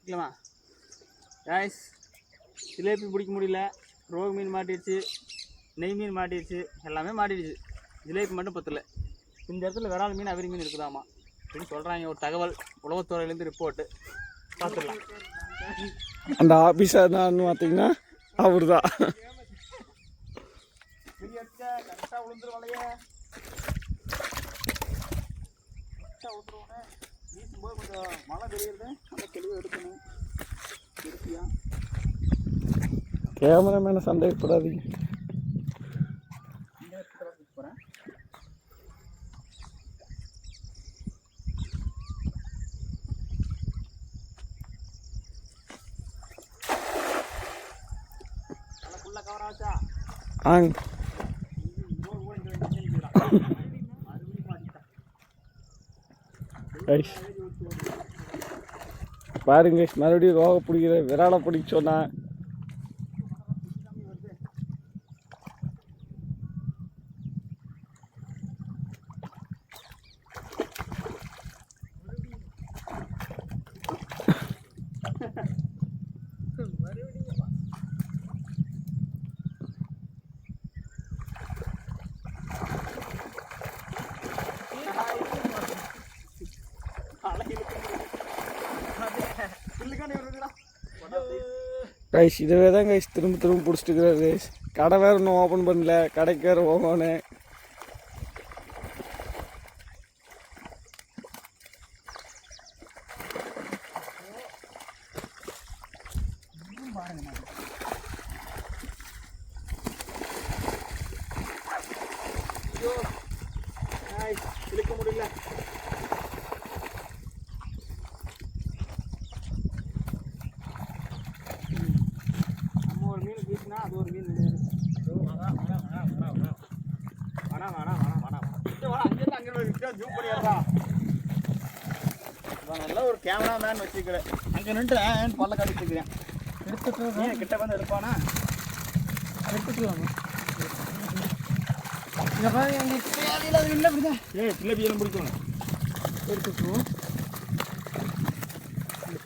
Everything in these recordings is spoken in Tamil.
ஓகேவா காய்ஸ், ஜிலேபி பிடிக்க முடியல. ரோகு மீன் மாட்டிடுச்சு, நெய் மீன் மாட்டிடுச்சு, எல்லாமே மாட்டிடுச்சு. ஜிலேபி மட்டும் பத்தல. இந்த இடத்துல விரால் மீன் அவிரி மீன் இருக்குதாமா அப்படின்னு சொல்கிறாங்க. ஒரு தகவல் உளவுத்துறையிலேருந்து ரிப்போர்ட்டு பார்த்துடலாம். அந்த ஆஃபீஸர் தான் பார்த்தீங்கன்னா அவர் தான். கரெக்டாக விழுந்துருவாளையே, வீசும்போது கொஞ்சம் மழை தெரியுது, நல்லா தெளிவாக எடுக்கணும். இருக்கியா கேமராமேனை சந்தேகப்படாதீங்க. போகிறேன். நல்லா ஃபுல்லாக கவர் ஆச்சா? ஆங்க பாருங்க, மறுபடியும் ரோக பிடிக்கிற விராலை பிடிக்க சொன்னா. கைஸ் இதுவே தான் கைஸ் திரும்ப திரும்ப பிடிச்சிட்டுக்கிறாரு கைஸ். கடை வேறு இன்னும் ஓப்பன் பண்ணல, கடைக்கு வேறு போகணும். இழுக்க முடியல. நம்ம ஒரு மீன் வீசினா அது ஒரு மீன் வேணாம். அங்கேருந்து அங்கே ஜூம் பண்ணிடுறா. நல்லா ஒரு கேமராமேன் வச்சுக்கிறேன். அங்கே நின்று பல்ல காட்டிட்டுருக்கிறேன். எடுத்துட்டு கிட்ட வந்து எடுப்பானா? எடுத்துக்கலாமா? ஜிலேபியெல்லாம் பிடிக்கணும். எடுத்துக்குவோம்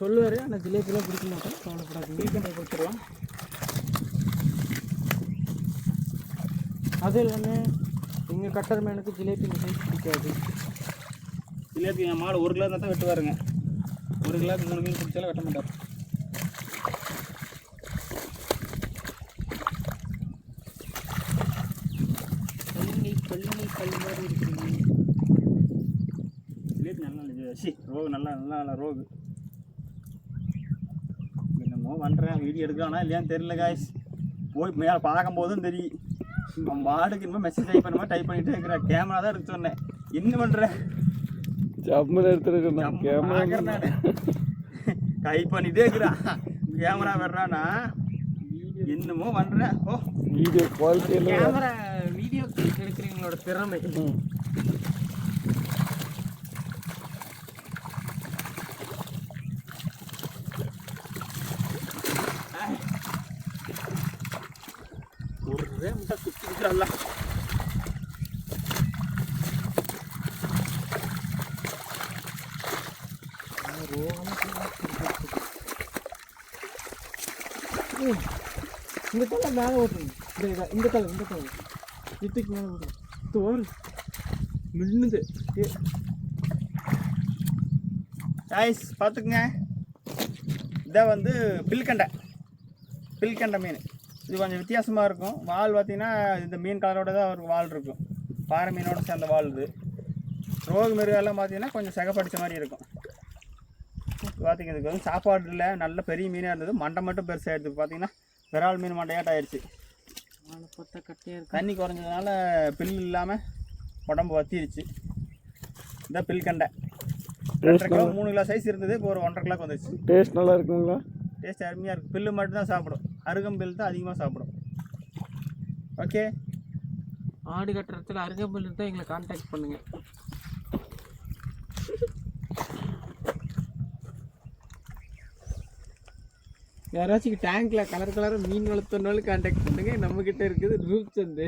சொல்லுவார். ஆனால் ஜிலேபியெல்லாம் பிடிக்க மாட்டோம், கவலைப்படாது. வீக்கெண்டை கொடுத்துருவோம். அது இல்லாமல் எங்கள் கட்டர் மேனுக்கு ஜிலேபி சைஸ் பிடிக்காது. ஜிலேபி என் மாடு 1 கிலோ இருந்தால் தான் வெட்டுவாருங்க. 1 கிலோக்கு 3 மீன் பிடிச்சாலும் வெட்ட மாட்டார். கல் மாதிரி இருக்குங்க. ஜிலேபி நல்லா இல்லை. ரோகு நல்லா ரோகு. என்னமோ பண்ணுறேன், வீடியோ எடுக்கிறானா இல்லையான்னு தெரியல காய்ஸ். போய் மேலே பார்க்கும்போதும் தெரியும். நம்ம மாடுக்கு இன்னும் மெசேஜ் டைப் பண்ண மாதிரி டைப் பண்ணிகிட்டே இருக்கிறேன். கேமரா தான் எடுத்து சொன்னேன். என்ன பண்ணுறேன்? கேமரா எடுத்துருக்கேன். கேமரா டைப் பண்ணிகிட்டே இருக்கிறான். கேமரா வர்றானா என்னமோ பண்ணுறேன். ஓ வீடியோ குவாலிட்டி கேமரா வீடியோ எடுக்கிறீங்களோட திறமை. ஒரே முட்டை சுற்றிக்கிறல்ல. இந்த தலை மேலே ஓட்டுங்க. இந்த தலை இதுக்கு மேலே ஓட்டுங்க. தோறு மின்னுது. ஐஸ் பார்த்துக்குங்க. இதான் வந்து பில்கண்டை மீன். இது கொஞ்சம் வித்தியாசமாக இருக்கும். வால் பார்த்திங்கன்னா இந்த மீன் கலரோட தான் அவருக்கு வால் இருக்கும். பாறை மீனோட சேர்ந்த வால் இது. ரோகு மிருகெல்லாம் பார்த்திங்கன்னா கொஞ்சம் சகப்படிச்ச மாதிரி இருக்கும். பார்த்திங்க இதுக்கு வந்து சாப்பாடு இல்லை, நல்ல பெரிய மீனாக இருந்தது. மண்டை மட்டும் பெருசாக எடுத்து பார்த்திங்கன்னா விரால் மீன் மண்டையாட்ட ஆயிடுச்சு. தண்ணி குறைஞ்சதுனால பில் இல்லாமல் உடம்பு வத்திடுச்சு. இதான் பில்கண்டை. 2.5 கிலோ 3 கிலோ சைஸ் இருந்தது. இப்போ ஒரு 1.5 கிலோக்கு வந்துச்சு. டேஸ்ட் நல்லா இருக்குங்களா? டேஸ்ட் அருமையாக இருக்குது. பில்லு மட்டும்தான் சாப்பிடும். அருகம்பில் தான் அதிகமாக சாப்பிடும். ஓகே, ஆடு கட்டுறதுல அருகம்பில் இருந்தால் எங்களை கான்டாக்ட் பண்ணுங்கள். யாராச்சும் டேங்க்கில் கலராக மீன் வளர்த்தனாலும் கான்டாக்ட் பண்ணுங்கள். நம்மக்கிட்ட இருக்குது ரூப் சந்து.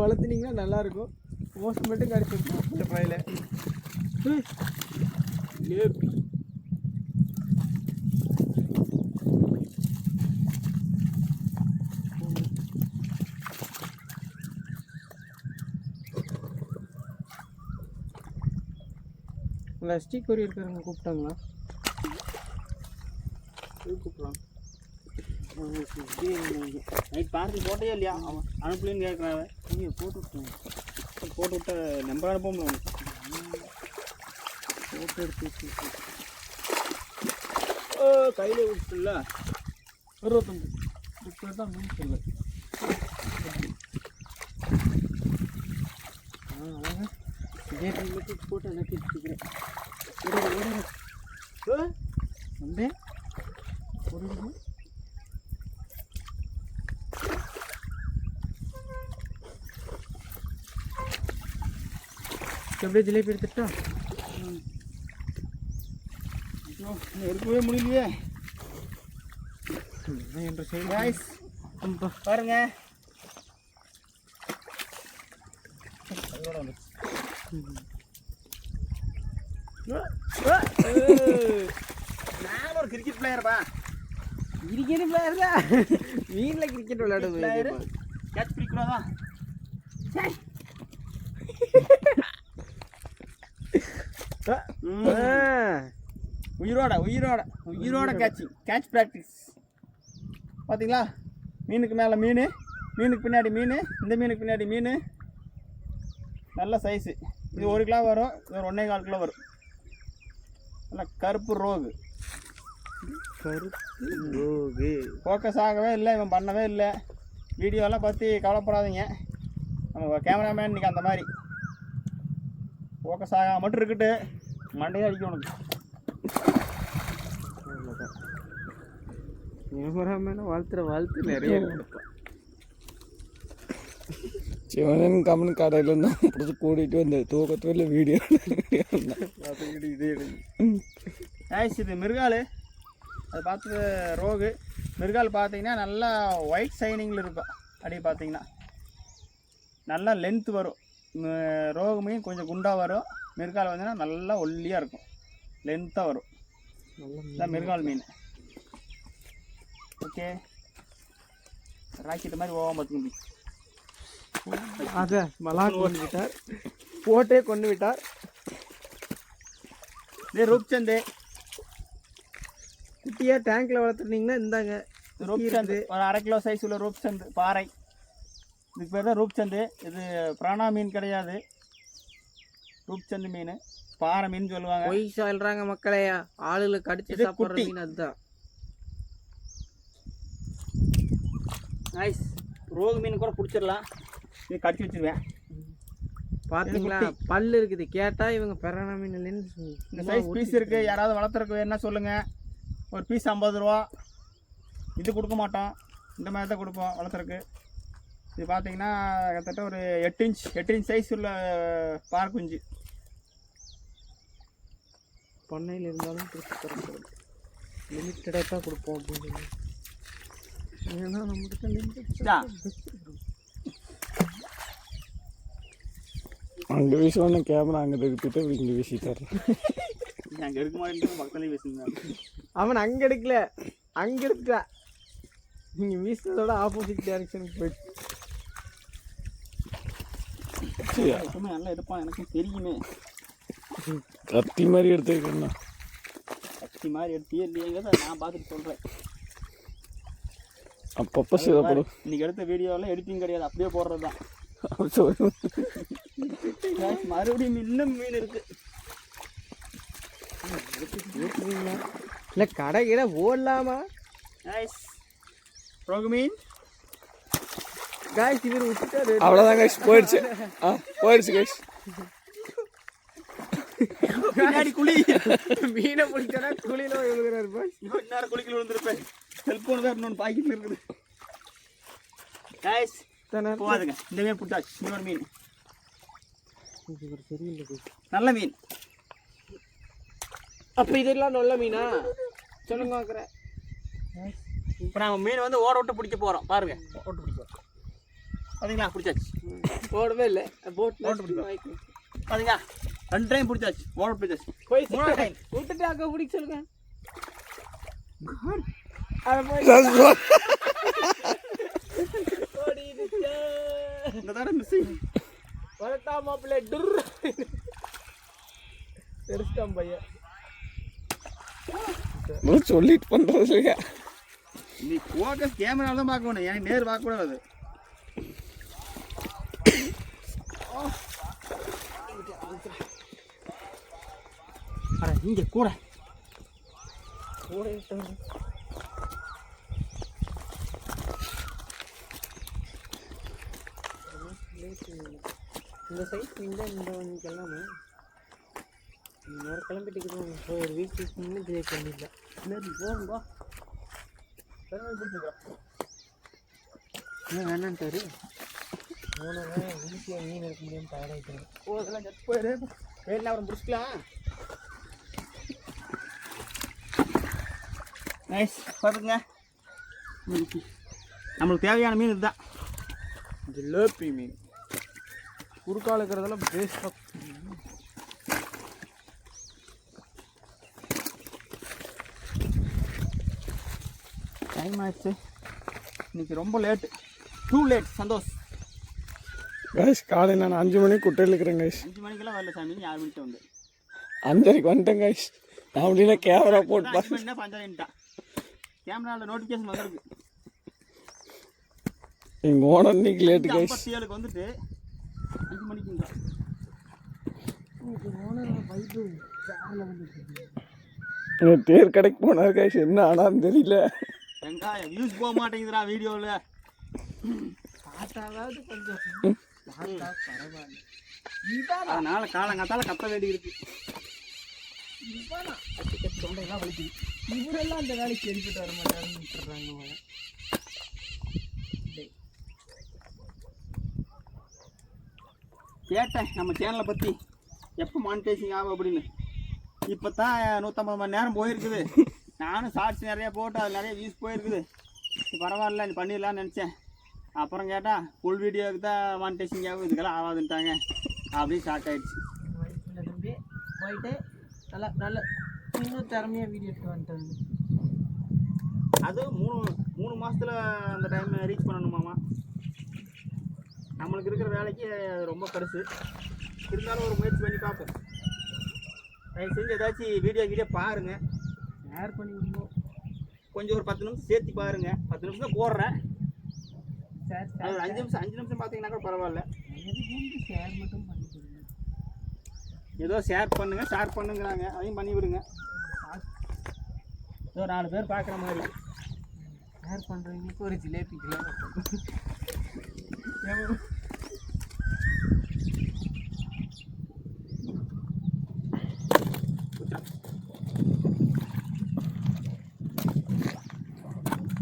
வளர்த்துனீங்கன்னா நல்லாயிருக்கும். மோஸ்ட் மட்டும் கிடைச்சிருக்கும் இந்த பையில. ஜிலேபி. உங்கள் எஸ்டி கொரியர் இருக்காங்க கூப்பிட்டாங்களா? கூப்பிட்றான். நைட் பார்த்து போட்டே இல்லையா? அவன் அனுப்பலின்னு கேட்குறான். நீங்கள் போட்டு விட்ட நம்பர் அனுப்ப போட்டோ எடுத்து கையில் விட்டுல 65 இப்போ தான் மீன் சொல்லு. இதே டைமுக்கு போட்டு எனக்கு எடுத்துக்கிறேன். வந்து எப்படியே ஜிலேபி எடுத்துட்டா? எடுக்கவே முடியலையே. என்ற சைடு காய்ஸ் பாருங்க. நான் ஒரு கிரிக்கெட் பிளேயர்ப்பா. கிரிக்கெட் பிளேயர் தான். மீனில் கிரிக்கெட் விளையாடுது. கேட்ச் பிடிக்கூடாதா? உயிரோட கேட்ச் ப்ராக்டிஸ். பார்த்தீங்களா? மீனுக்கு மேலே மீன், மீனுக்கு பின்னாடி மீன், இந்த மீனுக்கு பின்னாடி மீன். நல்ல சைஸு. இது 1 கிலோ வரும், இது 1.25 கிலோ வரும். நல்லா கருப்பு ரோகு. ஃபோக்கஸ் ஆகவே இல்லை, இவன் பண்ணவே இல்லை. வீடியோலாம் பற்றி கவலைப்படாதீங்க. நம்ம கேமராமேன் இன்றைக்கி அந்த மாதிரி ஃபோக்கஸ் ஆகாம மட்டும் இருக்கட்டு. மண்டையே அடிக்க உனக்கு. கேமராமேனை வாழ்த்து நிறைய சிவனன் கம்மன் கடையில் இருந்தால் பிடிச்சி கூட்டிகிட்டு வந்து தூக்கத்தில் வீடியோ இதே இது மிருகால். அது பார்த்து ரோகு. மிருகால் பார்த்தீங்கன்னா நல்லா ஒயிட் ஷைனிங்கில் இருக்கும். அப்படி பார்த்தீங்கன்னா நல்லா லென்த்து வரும். ரோகு மீன் கொஞ்சம் குண்டாக வரும். மிருகால் வந்தீங்கன்னா நல்லா ஒல்லியாக இருக்கும், லென்த்தாக வரும். நல்லா மிருகால் மீன். ஓகே, ராக்கெட் மாதிரி ஓவாம பார்த்துக்கணும். அதை மலாக் கொண்டு விட்டார், போட்டே கொண்டு விட்டார். இதே ரூப்சந்து குட்டியாக டேங்க்கில் வளர்த்துருந்தீங்கன்னா இந்தாங்க ரூப்சந்து. ஒரு 1/2 கிலோ சைஸ் உள்ள ரூப்சந்து பாறை. இதுக்கு பேர் தான் ரூப்சந்து. இது பிராணா மீன் கிடையாது, ரூப்சந்து மீன். பாறை மீன் சொல்லுவாங்க. பொய் சொல்கிறாங்க மக்களே, ஆளுகளை கடிச்சு சாப்பிட்ற மீன் அதுதான். நைஸ். ரோகு மீன் கூட பிடிச்சிடலாம். இது கடிச்சு வச்சிருவேன். பார்த்தீங்களா, பல்லு இருக்குது. கேட்டால் இவங்க பிராணா மீன் இல்லைன்னு. இந்த சைஸ் பீஸ் இருக்குது. யாராவது வளர்த்துறக்கு என்ன சொல்லுங்கள். ஒரு பீஸ் 50 ரூபா. இது கொடுக்க மாட்டோம், இந்த மாதிரி தான் கொடுப்போம் வளர்த்துறக்கு. இது பார்த்தீங்கன்னா கிட்டத்தட்ட ஒரு 8 இன்ச் சைஸ் உள்ள பாறை குஞ்சு. பண்ணையில் இருந்தாலும் லிமிட்டடாக தான் கொடுப்போம் அப்படின்னு. ஏன்னா நம்மகிட்ட லிமிட்டட் அங்கே வீசுவான கேமரா அங்கே திருப்பிட்டு இங்கே வீசிட்டார். அங்கே எடுக்க மாட்டேன், பக்கத்துலேயே வீசுங்க. அவன் அங்கே எடுக்கல, அங்கே எடுத்தா. நீங்கள் வீசுறதோட ஆப்போசிட் டைரக்ஷனுக்கு போயிட்டு எப்பவுமே நல்லா எடுப்பான். எனக்கும் தெரியுமே. கத்தி மாதிரி எடுத்துக்கண்ணா. கத்தி மாதிரி எடுத்தியே இல்லையங்கிறத நான் பார்த்துட்டு சொல்கிறேன். அப்பப்போ சிதப்படும். இன்னைக்கு எடுத்த வீடியோவில் எடிட்டிங் கிடையாது, அப்படியே போடுறது தான். மறுபடியும் இன்னும் மீன் இருக்கு. இல்லை கடை கிட ஓடலாமா? நைஸ் ரோகு மீன். காய்ஸ் இவர் விட்டுட்டாரு. அவ்வளோதான் கைஸ், போயிடுச்சு. போயிடுச்சு கைஸ். பின்னாடி குழி. மீனை பிடிச்சா குழியில் விழுகிறாரு. இவன் நேரம் குழிக்குள்ள விழுந்துருப்பேன். செல்போன் தான் இன்னொன்று பாக்கெட்டில் இருக்குது. காய்ஸ் போகாதுங்க. இந்த மீன் பிடிச்சாச்சு. இன்னொரு மீன் சரியில்லை, நல்ல மீன். அப்போ இதெல்லாம் நல்ல மீனா சொல்லுங்க பார்க்குறேன். இப்போ நம்ம மீன் வந்து ஓட விட்டு பிடிக்க போகிறோம். பாருங்க, ஓட்டு பிடிப்போம். பார்த்தீங்களா, பிடிச்சாச்சு. போடவே இல்லை, போட்டு ஓட்டு பிடிப்போம். பார்த்தீங்களா, 2 டைம் பிடிச்சாச்சு ஓட பிடிச்சாச்சு போய் மூணாவது டைம் விட்டுட்டு அக்கா பிடிக்க சொல்லுங்க அதை போய் ஓடிடுச்சே. இந்த தடவை மிஸ்ஸிங் வரட்டா மாப்பிள்ளை டுர் தெரிச்சிட்டான் பையன். சொல்லிட்டு பண்ணுறது இல்லையா? நீ ஃபோக்கஸ் கேமராவில் தான் பார்க்கணும், எனக்கு நேர் பார்க்கக்கூடாது. அட இங்கே கூட இந்த சைட் இந்த இன்னைக்கெல்லாமே நேரம் கிளம்பிட்டு ஒரு வீக் முன்னே கிரியேட் பண்ணிடல. சரி போகும்பா ஏன் வேணான்ட்டாரு போனவன் ஈஸியாக மீன் எடுக்க முடியாமல் தயாராகிக்கிறேன். ஓ இதெல்லாம் ஜட் போயிரு வேணா அப்புறம் பிடிச்சிக்கலாம். நைஸ் பார்த்துங்க, நம்மளுக்கு தேவையான மீன் இதுதான். ஜிலேபி மீன் குறுக்கால இருக்கிறதெல்லாம் பேஸ்டாக டைம் ஆயிடுச்சு, இன்னைக்கு ரொம்ப late, too late. Santhosh guys காலையில் நான் 5 மணிக்கு குட்டையில் இருக்கிறேன் கைஸ். 5 மணிக்கெல்லாம் வரல சாமி, 6 மணிக்கு வந்து 5:30 வந்துட்டேன் கைஸ். நான் அப்படின்னா கேமரா போட்டு 5 மணினா 5:30 கேமராவில் நோட்டிஃபிகேஷன் வந்துருக்கு. எங்கள் ஓனர் இன்னைக்கு லேட்டு கைஸ். 57க்கு வந்துட்டு 5 மணிக்கு தேர் கடைக்கு போனார் கைஸ், என்ன ஆனான்னு தெரியல. வெங்காயம் வியூஸ் போக மாட்டேங்குதுடா வீடியோவில். பார்த்தாவது கொஞ்சம் பார்த்தா பரவாயில்ல. அதனால காலங்காத்தால கத்த வேண்டி இருக்கு. தொண்டையெல்லாம் வலிக்குது. இவரெல்லாம் அந்த வேலைக்கு எடுத்துட்டு வர மாட்டாருன்னு விட்டுறாங்க. கேட்டேன் நம்ம சேனலை பற்றி எப்போ மானிட்டைசிங் ஆகும் அப்படின்னு. இப்போ தான் 150 மணி நேரம் போயிருக்குது. நானும் ஷார்ட்ஸ் நிறையா போட்டு அது நிறைய வியூஸ் போயிருக்குது. பரவாயில்ல நீ பண்ணிடலான்னு நினச்சேன். அப்புறம் கேட்டால் ஃபுல் வீடியோவுக்கு தான் மானிட்டைசிங் ஆகும், இதுக்கெல்லாம் ஆகாதுன்ட்டாங்க. அப்படியே ஷார்ட் ஆகிடுச்சு. தம்பி போயிட்டு நல்லா நல்ல இன்னும் திறமையாக வீடியோ எடுத்து வந்துட்டாங்க. அது மூணு மாதத்தில் அந்த டைம் ரீச் பண்ணணுமாமா. நம்மளுக்கு இருக்கிற வேலைக்கு ரொம்ப பெருசு, இருந்தாலும் ஒரு முயற்சி பண்ணி பார்ப்போம். தயவு செஞ்சு ஏதாச்சும் வீடியோ பாருங்கள், ஷேர் பண்ணி விடுவோம். கொஞ்சம் ஒரு 10 நிமிஷம் சேர்த்து பாருங்கள். 10 நிமிஷம் தான் போடுறேன், ஷேர் அது ஒரு 5 நிமிஷம் பார்த்தீங்கன்னா கூட பரவாயில்ல. ஷேர் மட்டும் பண்ணி கொடுங்க. ஏதோ ஷேர் பண்ணுங்கிறாங்க, அதையும் பண்ணி விடுங்க. ஏதோ 4 பேர் பார்க்குற மாதிரி. ஷேர் பண்ணுறவங்களுக்கு ஒரு ஜிலேபி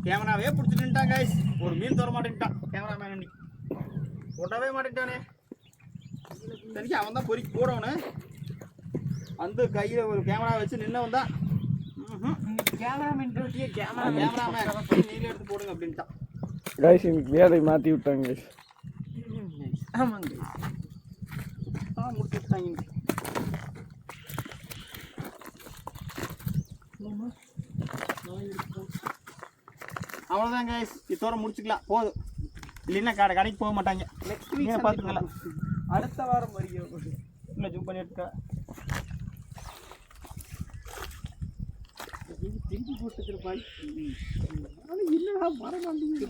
கேமராவே பிடிச்சிட்டுட்டான் கைஸ். ஒரு மீன் தர மாட்டேன்ட்டான் கேமராமேன், அன்னைக்கு விடவே மாட்டேன்ட்டானே. சரிக்கு அவன் தான் பொறிக்கு போடவனு வந்து கையில் ஒரு கேமரா வச்சு நின்னவன் தான். கேமராமேன் டியூட்டியே கேமராமேன் நீங்களே எடுத்து போடுங்க அப்படின்ட்டான். கைஸ் இன்னைக்கு வேலையை மாற்றி விட்டாங்க கைஸ். ஆமாங்க முடிச்சு விட்டாங்க. அவ்வளோதான் கைஸ், இதோட முடிச்சுக்கலாம் போதும். இல்லைன்னா கடைக்கு போக மாட்டாங்க. நெக்ஸ்ட் வீக் பார்த்துக்கலாம். அடுத்த வாரம் வரைக்கும் இல்லை ஜூம் பண்ணி எடுத்துக்க. திருப்பி போட்டுக்கிற பாய். ஆனால் இல்லைடா வர மாட்டேங்குது.